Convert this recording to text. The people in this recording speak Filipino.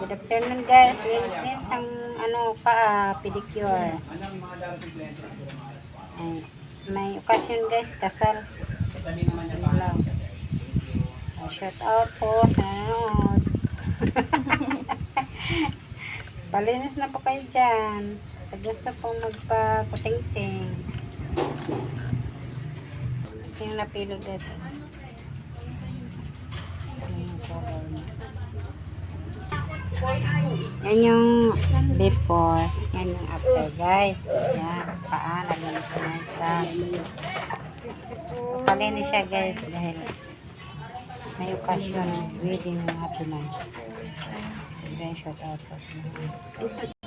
Good afternoon guys. Linis ng paa, pedicure. Ay, may okasyon guys, kasal. Ano lang. Shout out po sa nanonood. Palinis na po kayo dyan. Sa gusto pong magpaputing-ting. Yung napilo guys. Yan yung before, yan yung after guys. Yan, paa, nalinis na isa. Palinis siya guys dahil may okasyon, wedding ng happy na. Then shout out po sa mga.